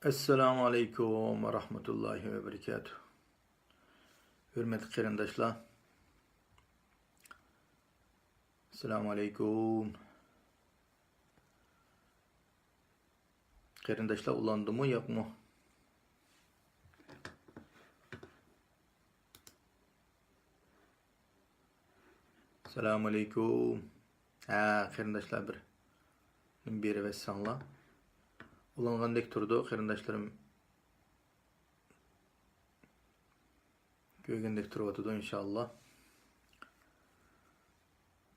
Esselamu Aleyküm ve Rahmetullahi ve Berekatuhu. Hürmetli qarindoshlar. Esselamu Aleyküm. Qarindoshlar ulandimi, yo'qmi? Esselamu Aleyküm. Qarindoshlar bir beri vessanlar. Ulangandek turdi qarindoshlarim. Ko'rgandek turibdi inshaalloh.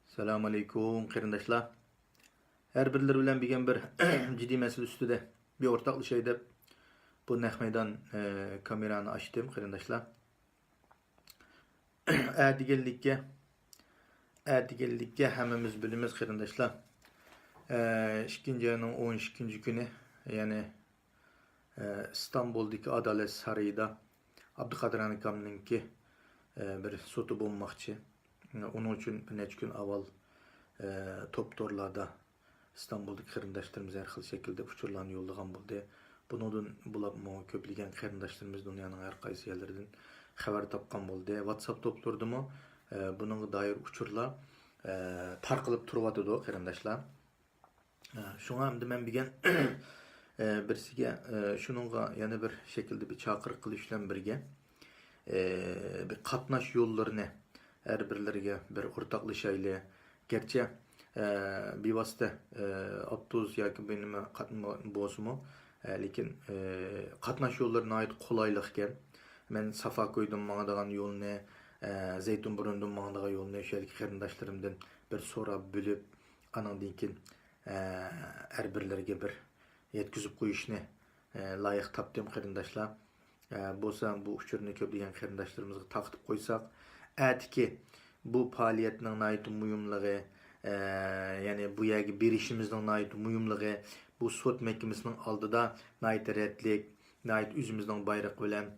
Assalomu alaykum qarindoshlar. Her birleri bilen bir ciddi mesele üstüde bir ortaklaşa deb bu naq meydan kameranı açtım qarindoshlar. Әдігелlikке həmmimiz bilimiz qarindoshlar. 2 ayının 12 günü yani İstanbul'daki Adalet Sarayı'da Abdülkadir Anikam'ınki bir sotu bulmakçı. Onun için bir neç gün avval toptorlarda İstanbul'daki qarindoshlarımız her xil şekilde uçurlarını yollagan buldu. Bunun bulab köpligen qarindoshlarımız dünyanın her qaysı yerlerinden xabar tapkan buldu. WhatsApp topturdu mu bunun dair uçurlar tarqılıp turvatıdı qarindoshlar. Şuna hem de ben bilgen birisiga şununla yani bir şekilde bir çakır kılışlan birge bir katnaş yollarını her birleriga bir ortaklaşayla gerçi bir vasıta 30 yoki benim katma bozmu lekin katnaş yollarına ait kolaylıkken men safa koydum bana dagan yolunu Zeytinburnu'ndan bana dagan yolunu şöyle qarindoshlarımdan bir so'rab bilib anandan keyin her birleriga bir yetkizip koyuşunu layık tapdığım qarindoshlar. Bolsa bu uçurunu köpleyen qarindoshlarımızga taqtib koysak, ki bu faaliyetinin ait muyumlığı, yani bu yerge bir işimizden ait muyumlığı, bu sot mekimesinin aldıda ait retlik, ait üzümüzden bayrak bilen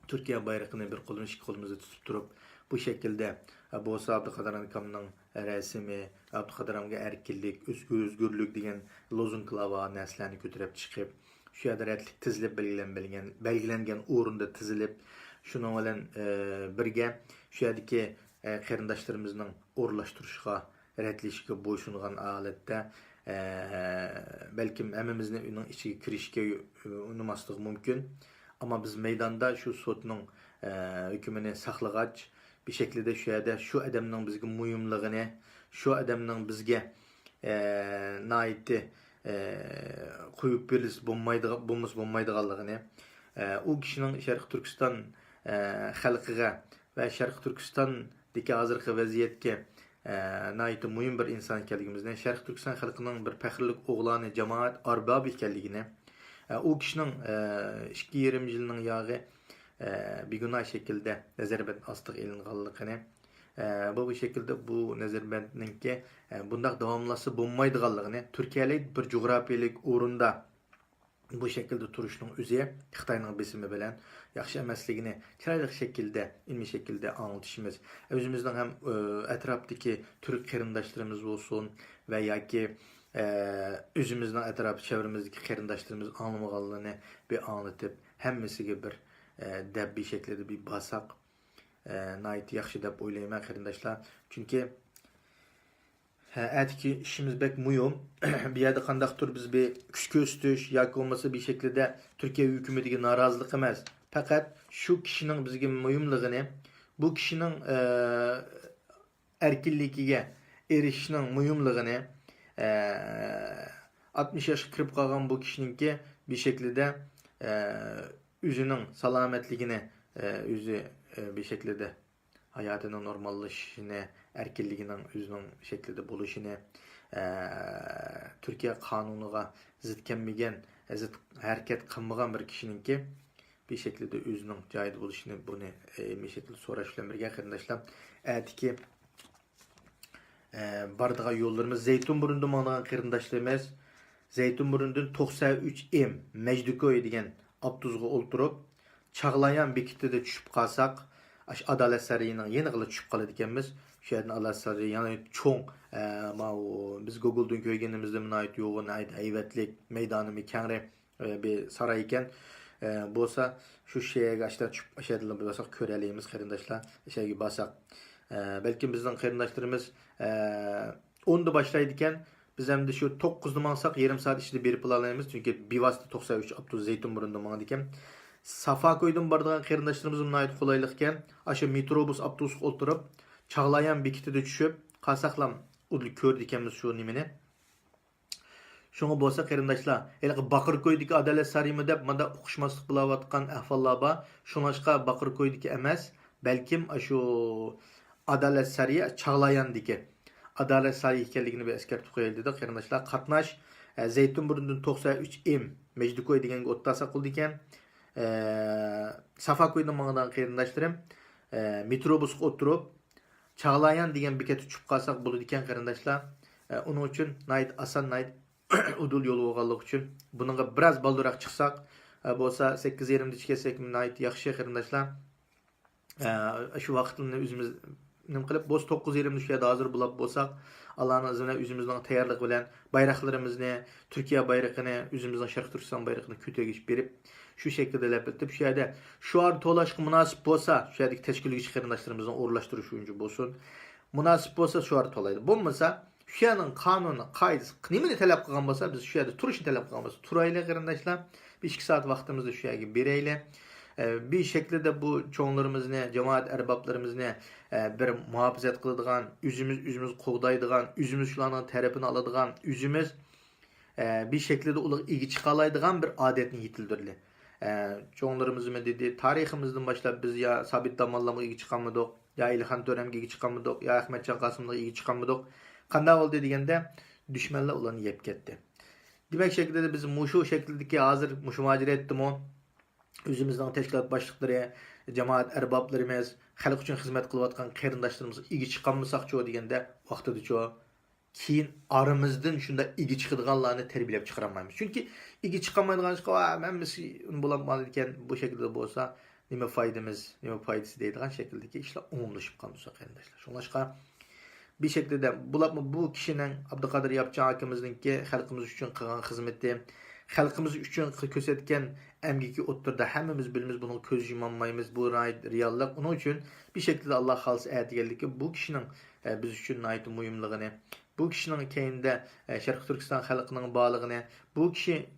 Türkiye bayrağını bir kolunu iki kolumuzu tutup durup bu şekilde bolsa Abdülkadir Anikam'ın resimi, Abdülkadir Anikam'a erkinlik, özgürlük degan lozunglava neslerini götürüp çıkıp şu yerda retlik tizilip belgilengen o'rinda tizilip şunun bilan birge şu yerdagi qarindoshlarımızning o'rlashtirishga retlishga bo'ysungan holatda belkim hammamizni uning ichiga kirishga unamaslik mumkin. Ama biz meydanda şu sotning hükümünü saklagaç bir şekilde şu yerde şu adamның bizge muyumlığını, şu adamның bizge naiti koyup birisi bulmaydiganligini, o kişinin Şarkı Türkistan halkıga ve Şarkı Türkistan'daki hazırki vaziyetke naiti muyum bir insan ekanligimizden, Şarkı Türkistan halkının bir faxrlik oğlanı, cemaat arbabı ekanligini, o kişinin 2020 yılının yağı bir günah şekilde nezarbet astık elinğanlıqını bu şekilde bu nezarbetninki bundak davamlası bulmaydıganlığını Türkiye'lik bir coğrafiyalik orunda bu şekilde turuşunun üzeye Xitayning besimi bilen yaxşı emasligini chiroyli şekilde, ilmi şekilde anlatışımız. Özümüzden hem etrafdaki Türk qarindoshlarımız olsun ve yoki özümüzden etrafı çevremizdeki qarindoshlarımız anlamaganlığını bir anlatıp hemmesiga bir deb bir şekilde bir basak nayt yaxşı deb o'ylayman qarindoshlar. Çünkü ki işimiz bek muyum. Bir yerde qandaqdır biz bir kuch ko'rsatish yoki olmasa bir şekilde Türkiye hükümetiga narazılık emas. Fakat şu kişinin bizge muyumligini, bu kişinin erkinligiga erishishning muyumligini 60 yaş kirib qolgan bu kişininki bir şekilde özünün salametligini özü bir şekilde hayatının normallaşışını, erkinliğinin özünün şekilde buluşunu, Türkiye kanunuga zıt kelmegen, zıt hareket kılmagan bir kişininki bir şekilde özünün joyida buluşunu bunu bir şekilde so'rash bilan birga qarindoshlar. Ki bardığı yollarımız Zeytinburnu'nda managan qarindoshlarimiz Zeytinburnu'ndan 93M Mejdukoy degan Abduzga o'ltirib Çağlayan bekitide düşüp kalsak Adalet Sarayı'nın yeni kılı düşüp kalıdı ekanmiz. Şu yerden Adalet Sarayı yani çoğun biz Google'dan koyganimizde ait yoğun ait hayvetlik meydanı kengre bir saray ekan. Bolsa şu şeye açta şedilib bolsa köreleyimiz qarindaşlar. Şeye basak. Belki bizning qarindaşlarımız 10'da başlaydı ekan. Biz hem de şu 9'da mansak yarım saat içinde berip alalaymiz. Çünkü bivasita 93 Abdul Zeytunburun'da mаңа ekan. Safa koydum bardagan qarindaşlarımızın ait kolaylık ekan. Aşı metrobus avtobus oturup Çağlayan bekitide düşüp qasaqlam udlu kördü ekanmiz şu nimeni. Şoňa bolsa qarindaşlar, elki Bakırköýdeki Adalet Saraymy dep manda uquşmaslyk bilavatkan ahvallar bar. Şoňaşqa Bakırköýdeki emas, belkim şu Adalet Sarayı Çağlayandaki Adalet Sarayı ekenligini bir eskertip goýaýly dedi qarindaşlar. Qatnaş Zeytunburundan 93 M Mejdukoy degenge ottasa qıldı eken. Safakoýdan maňadan qarindaşlarym metrobusga oturup Çağlayan degen beketi çup qalsak bolady eken qarindaşlar. Onun üçün nayt asan nayt udul yolu bolganlyk üçün bununğa biraz baldyrak çyksak bolsa 8:30-da çyksak nayt ýaxşy qarindaşlar. Şu wagtlyny özümüz nim qılıp boz 9:20 şu ýerde hazır bulap bolsak Allah'ın izniyle özümüzden taýýarlyk bilen bayraklarymyzy, Türkiýe bayragyny, özümüzden Şerq Türkistan bayragyny kötegip berip şu şekilde lepetip şu ýerde şu ar tolaşky münasip bolsa, şu ýerdeki teşkilçi qarindaşlarymyzyň orlaşdyryş üçin bolsun. Münasip bolsa şu ar tolaydy. Bolmasa şu ýanyň kanuny, gaýdysy nimeni talap kılgan bolsa biz şu ýerde turuşyny talap kılgan bolsa turaýly qarindaşlar. 1-2 saat wagtymyzdy şu ýerge bereýli. Bir şekilde bu çoğunlarımızı, cemaat erbaplarımızı bir muhafazat kılıdığan, üzümüz qoğdaydıgan, üzümüz şularının tarafını alıdığan, üzümüz bir şekilde uluq ilgi çıqalaydıgan bir adetini yitildirli. Çoğunlarımızı dedi, tarihimizden başlap biz ya Sabit Damallama ilgi çıqanmıdıq, ya İlhan Töremge ilgi çıqanmıdıq, ya Ahmetcan Qasım'la ilgi çıqanmıdıq. Qanday oldu degende düşmanlar ulanı yep ketdi. Demek şekilde de biz muşu şekildeki hazır muşu macera etdim o. Özümüzden teşkilat başlıkları, cemaat erbaplarımız, halk üçün hizmet kılıvatkan qarindaşlarımız ilgi çıqanmısak çoğu degende vaqtıdı çoğu. Keyin aramızdan şunda ilgi çıqıdığanlarını terbiyelep çıqaramaymiz. Çünkü ilgi çıqamaydıgan çıqa, memmiz bulamadı eken bu şekilde bolsa nime faydamız, nime faydası deydigan şekildeki işler umumlaşıp kalmışsa qarindaşlar. Şoňaşqa bir şekilde bu kişinin Abdülkadir Yapçı hakimizdeki halkımız üçün qılgan hizmeti, halkımız üçün kösetken emgiki otturda hemmimiz bilimiz bunu köz yumanmayımız bu reallik. Onun için bir şekilde Allah halsı ayeti geldi ki bu kişinin biz üçün ait mühimliğini, bu kişinin keyinde Şerq Türkistan halkının bağlılığını, bu kişi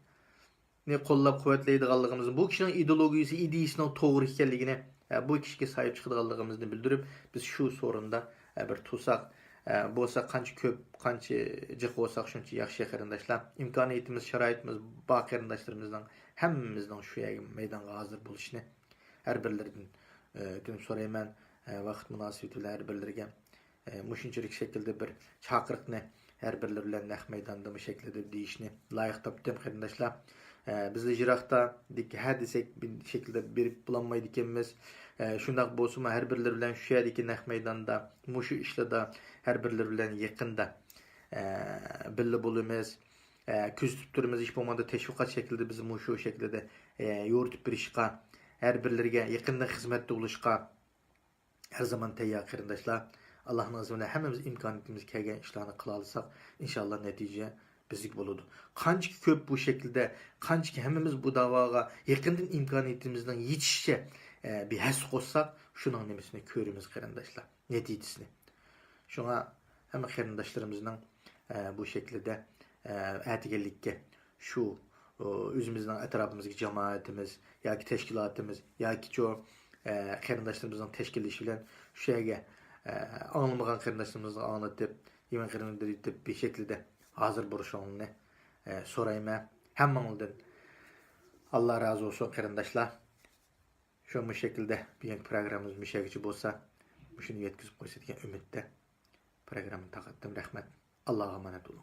ne qollap kuvvetleydiganlygymyzy, bu kişinin ideologiyasy, ideyasının toğry ekenligini, bu kişiге sahip çıkıdığanlygymyzy bildirip biz şu sorunda bir tutsak bolsa kança köp, kança jyk bolsak şunça ýaxşy qarindaşlar. İmkaniýetimiz, şaraitimiz ba qarindaşlarymyzdan hemmimizden şu ýerge meýdanga hazır boluşyny her birlerinden öňüp soraýman. Wagt münasibeti bilen her birlerige muşunçylyk şekilde bir çakyrykny her birleri bilen näq meýdanda bu şekilde diýişni laýyk tapdym qarindaşlar. Biz de jirakta dik hadisek bir şekilde berip bulanmaydı ekenmiz. Şundak bolsa her birleri bilen şu ýerdeki näq meýdanda, muşu işlede her birleri bilen ýakynda birli bolumyz. Küz tutturymyz iş bolmanda teşviqat şekilde bizi muşu şekilde ýöretip berişqa, her birlerige ýakynda hizmetde boluşqa her zaman taýýar qarindaşlar. Allah'ın izniyle hemmimiz imkaniýetimiz kelgen işlerini kıla alsak inşallah netije bizlik boludu. Kançki köp bu şekilde, kançki hemmimiz bu davaga yakından imkaniyetimizden yetişçe bir hes koysak, şunun nemesini körümüz qarindaşlar, netijesini. Şuna hem qarindaşlarımızdan bu şekilde ätigellikке şu özümüzden etrafımızdaki cemaatimiz, yaki teşkilatımız, yaki çoğu qarindaşlarımızdan teşkilleşi bilen şu şeye anılmagan qarindaşlarımızdan anlatıp, yemen qarindaşlarımızdan bir şekilde hazır buruşuğunu sorayım. Hemmanıldan Allah razı olsun qarindaşlar. Şu bu şekilde bir programımız müşahici bolsa, şunu yetkizip koysa degan ümitde programı taqatdım. Rahmet. Allah'a emanet olun.